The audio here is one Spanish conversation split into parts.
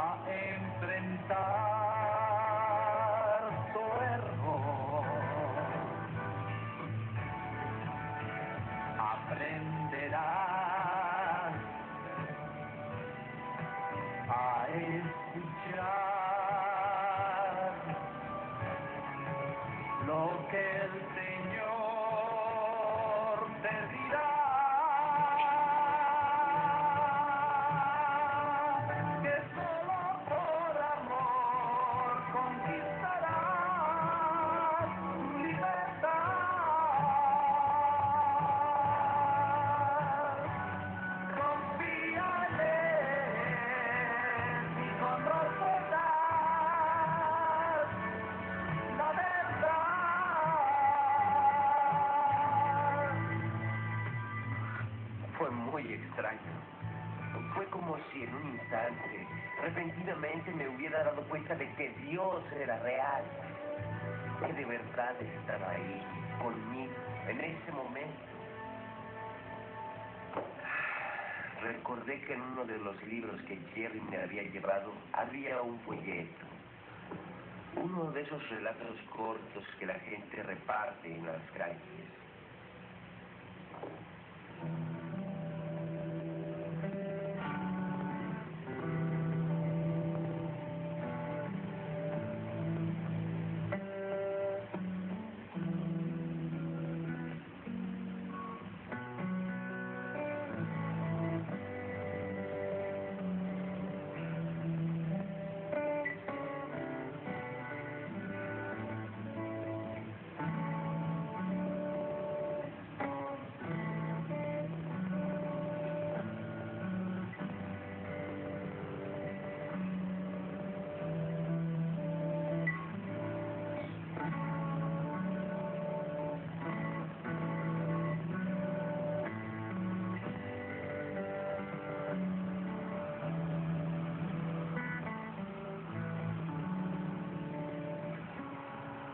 a enfrentar tu error. Aprenderás a escuchar lo que el Señor te dirá. Que solo por amor conquistarás tu libertad. Confía en Él y con rostro dar la verdad. Fue muy extraño. Fue como si en un instante, repentinamente me hubiera dado cuenta de que Dios era real, que de verdad estaba ahí, conmigo, en ese momento. Recordé que en uno de los libros que Jerry me había llevado había un folleto. Uno de esos relatos cortos que la gente reparte en las calles.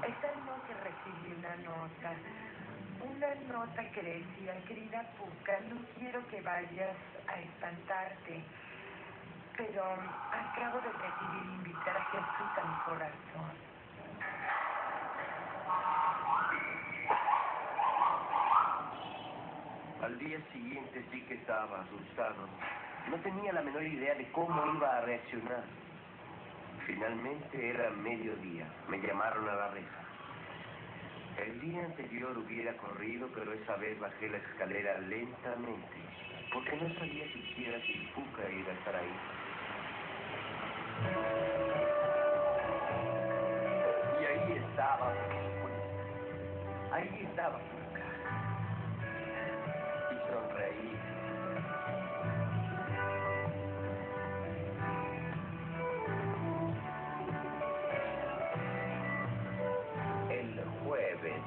Esta noche recibí una nota que decía: querida Pucca, no quiero que vayas a espantarte, pero acabo de decidir invitar a Jesús a mi corazón. Al día siguiente sí que estaba asustado. No tenía la menor idea de cómo iba a reaccionar. Finalmente era mediodía. Me llamaron a la reja. El día anterior hubiera corrido, pero esa vez bajé la escalera lentamente, porque no sabía siquiera si Pucca iba a estar ahí. Y ahí estaba, por supuesto. Ahí estaba Pucca. Y sonreí. El jueves,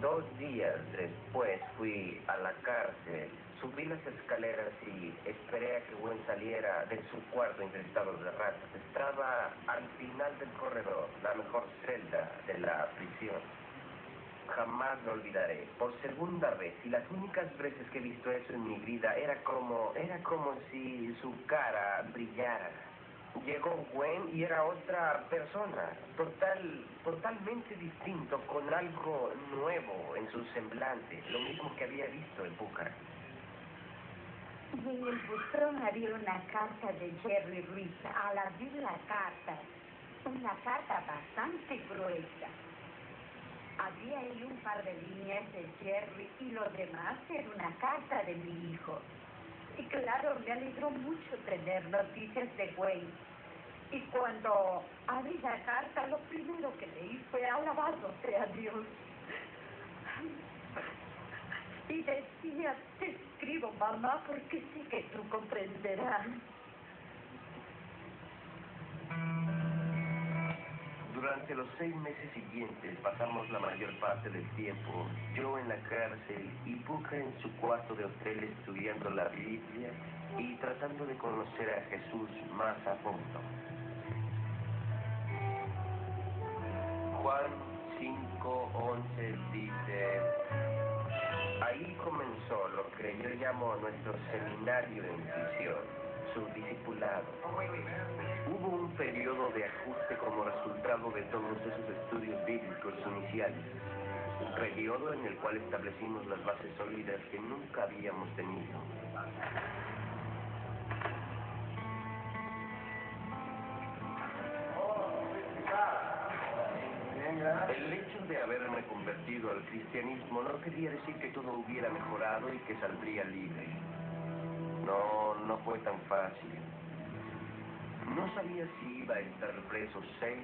2 días después, fui a la cárcel. Subí las escaleras y esperé a que Gwen saliera de su cuarto infestado de ratas. Estaba al final del corredor, la mejor celda de la prisión. Jamás lo olvidaré. Por segunda vez, y las únicas veces que he visto eso en mi vida, era como si su cara brillara. Llegó Gwen y era otra persona, totalmente distinto, con algo nuevo en su semblante, lo mismo que había visto en Pucca. Y en el buzón había una carta de Jerry Ruiz. Al abrir la carta, una carta bastante gruesa. Había ahí un par de líneas de Jerry y lo demás era una carta de mi hijo. Y claro, me alegró mucho tener noticias de Gwen. Y cuando abrí la carta, lo primero que leí fue: alabado sea Dios. Y decía: te escribo, mamá, porque sé que tú comprenderás. Durante los 6 meses siguientes pasamos la mayor parte del tiempo, yo en la cárcel y Pucca en su cuarto de hotel estudiando la Biblia y tratando de conocer a Jesús más a fondo. Juan 5:11 dice: Ahí comenzó lo que yo llamo nuestro seminario en prisión, su discipulado. Hubo un periodo de ajuste como resultado de todos esos estudios bíblicos iniciales. Un periodo en el cual establecimos las bases sólidas que nunca habíamos tenido. El hecho de haberme convertido al cristianismo no quería decir que todo hubiera mejorado y que saldría libre. No fue tan fácil. No sabía si iba a estar preso 6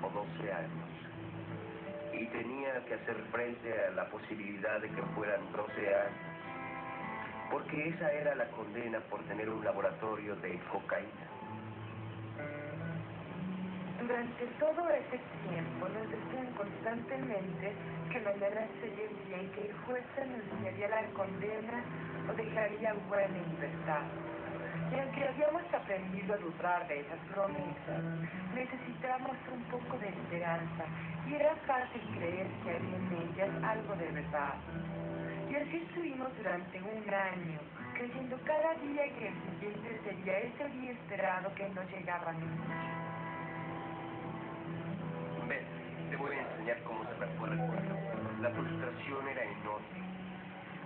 o 12 años. Y tenía que hacer frente a la posibilidad de que fueran 12 años. Porque esa era la condena por tener un laboratorio de cocaína. Durante todo ese tiempo nos decían constantemente que mañana sería el día en que el juez anunciaría la condena o dejaría a Gwen en libertad. Y aunque habíamos aprendido a dudar de esas promesas, necesitábamos un poco de esperanza y era fácil creer que había en ellas algo de verdad. Y así estuvimos durante un año, creyendo cada día que el siguiente sería ese día esperado que no llegaba nunca. Ven, te voy a enseñar cómo se recuerda el pueblo. La frustración era enorme.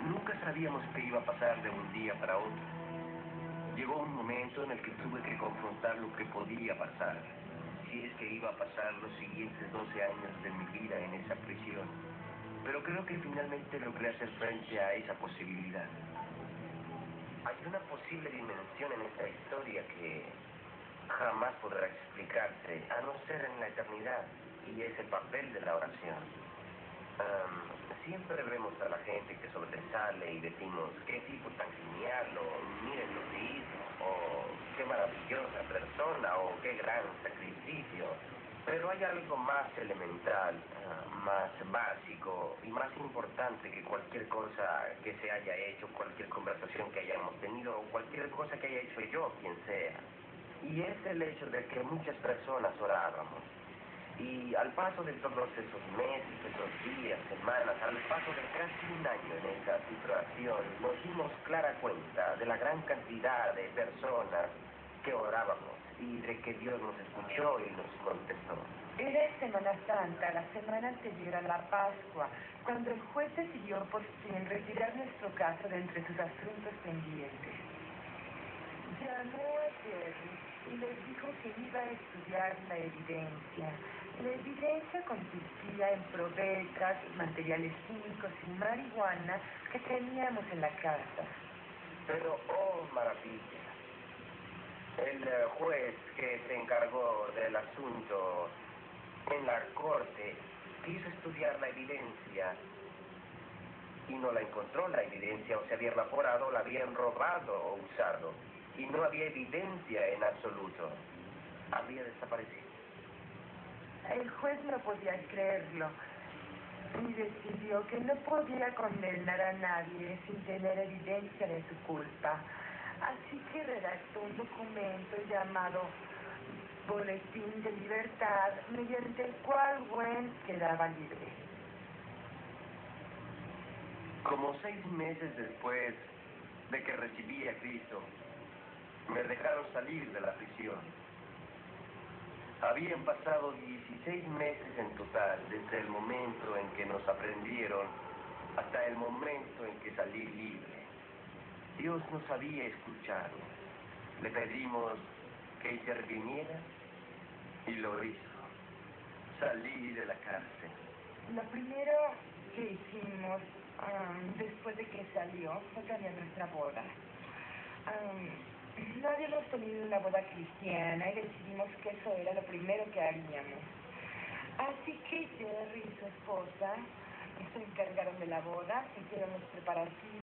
Nunca sabíamos qué iba a pasar de un día para otro. Llegó un momento en el que tuve que confrontar lo que podía pasar. Si es que iba a pasar los siguientes 12 años de mi vida en esa prisión. Pero creo que finalmente logré hacer frente a esa posibilidad. Hay una posible dimensión en esta historia que jamás podrá explicarse, a no ser en la eternidad, y es el papel de la oración. Siempre vemos a la gente que sobresale y decimos, qué tipo tan genial, o miren lo que hizo, o qué maravillosa persona, o qué gran sacrificio. Pero hay algo más elemental, más básico y más importante que cualquier cosa que se haya hecho, cualquier conversación que hayamos tenido, o cualquier cosa que haya hecho yo, quien sea. Y es el hecho de que muchas personas orábamos. Y al paso de todos esos meses, esos días, semanas, al paso de casi un año en esa situación, nos dimos clara cuenta de la gran cantidad de personas que orábamos y de que Dios nos escuchó y nos contestó. Era Semana Santa, la semana anterior a la Pascua, cuando el juez decidió por fin retirar nuestro caso de entre sus asuntos pendientes. Llamó a Jerry y les dijo que iba a estudiar la evidencia. La evidencia consistía en probetas, materiales químicos y marihuana que teníamos en la casa. Pero, oh maravilla, el juez que se encargó del asunto en la corte quiso estudiar la evidencia y no la encontró la evidencia, o se había evaporado, o la habían robado o usado. Y no había evidencia en absoluto. Había desaparecido. El juez no podía creerlo y decidió que no podía condenar a nadie sin tener evidencia de su culpa. Así que redactó un documento llamado Boletín de Libertad, mediante el cual Gwen quedaba libre. Como 6 meses después de que recibí a Cristo, me dejaron salir de la prisión. Habían pasado 16 meses en total, desde el momento en que nos aprendieron hasta el momento en que salí libre. Dios nos había escuchado. Le pedimos que interviniera y lo hizo. Salí de la cárcel. Lo primero que hicimos después de que salió fue planear nuestra boda. No habíamos tenido una boda cristiana y decidimos que eso era lo primero que haríamos. Así que Jerry y su esposa se encargaron de la boda, hicieron los preparativos.